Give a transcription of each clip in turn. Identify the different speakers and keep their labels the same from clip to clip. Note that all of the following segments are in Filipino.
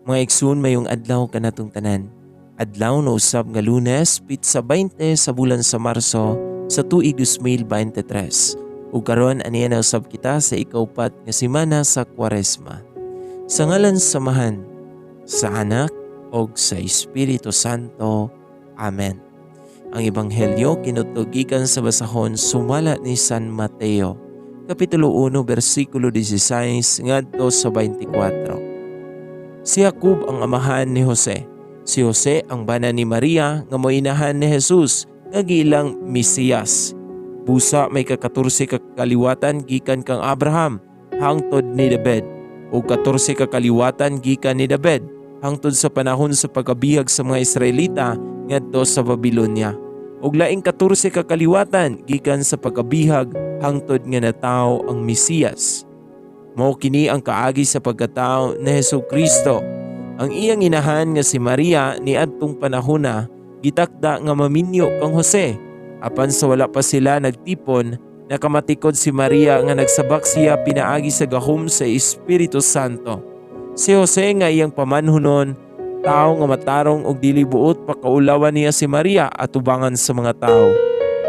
Speaker 1: Mga igsoon mayong adlaw kanatong tanan. Adlaw na usab nga Lunes, pitsa 20 sa bulan sa Marso sa tuig 2023. Ug karon aniya na usab kita sa ikaupat nga semana sa Kwaresma. Sa ngalan samahan, sa Anak ug sa Espiritu Santo. Amen. Ang ebanghelyo kinutugikan sa basahon sumala ni San Mateo, Kapitulo 1, versikulo 16 ngadto sa 24. Si Jacob ang amahan ni Jose. Si Jose ang bana ni Maria nga moinahan ni Jesus nga giilang Mesiyas. Busa may ka-14 ka kaliwatan gikan kang Abraham hangtod ni David, o 14 ka kaliwatan gikan ni David hangtod sa panahon sa pagkabihag sa mga Israelita ngadto sa Babilonia. Ug laing 14 ka kaliwatan gikan sa pagkabihag hangtod nga natawo ang Mesiyas. Mao kini ang kaagi sa pagkatao ni Hesukristo. Ang iyang inahan nga si Maria niadtong panahona gitakda nga maminyo kang Jose. Apan sa wala pa sila nagtipon, nakamatikod si Maria nga nagsabak siya pinaagi sa gahom sa Espiritu Santo. Si Jose nga iyang pamanhunon, tao nga matarong og dili buot pakaulawan niya si Maria atubangan sa mga tao.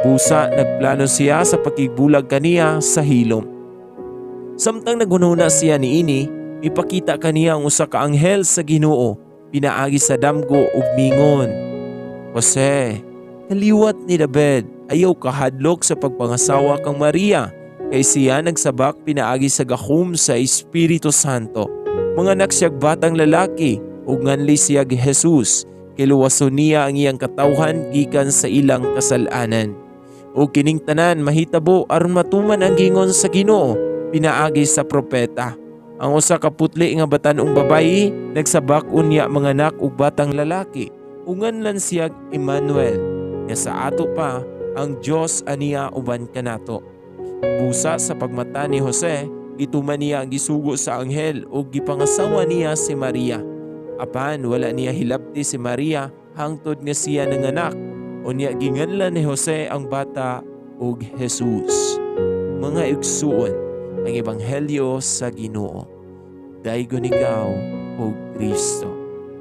Speaker 1: Busa nagplano siya sa pagigbulag kaniya sa hilom. Samtang nagununa siya niini, ipakita kaniya ang usa ka anghel sa Ginoo, pinaagi sa damgo ug mingon, Jose, kaliwat ni David, ayaw kahadlok sa pagpangasawa kang Maria, kay siya nagsabak pinaagi sa gahom sa Espiritu Santo. Mga anak siyag batang lalaki, ug nganli siyag Jesus, kiluwason niya ang iyang katawhan gikan sa ilang kasalanan. O kining tanan mahitabo aron matuman ang gingon sa Ginoo pinaagi sa propeta. Ang usa ka putli nga batanong babayi nagsabak unya mga anak ug batang lalaki. Unganlan siya Emmanuel, nga sa ato pa ang Dios aniya uban kanato. Busa sa pagmata ni Jose, gituman niya ang gisugo sa anghel ug gipangasawa niya si Maria. Apan wala niya hilabti si Maria hangtod nga siya nanganak. Unya ginganlan ni Jose ang bata ug Jesus. Mga igsuon, ang ebanghelyo sa Ginoo. Daygon ikaw, O Kristo.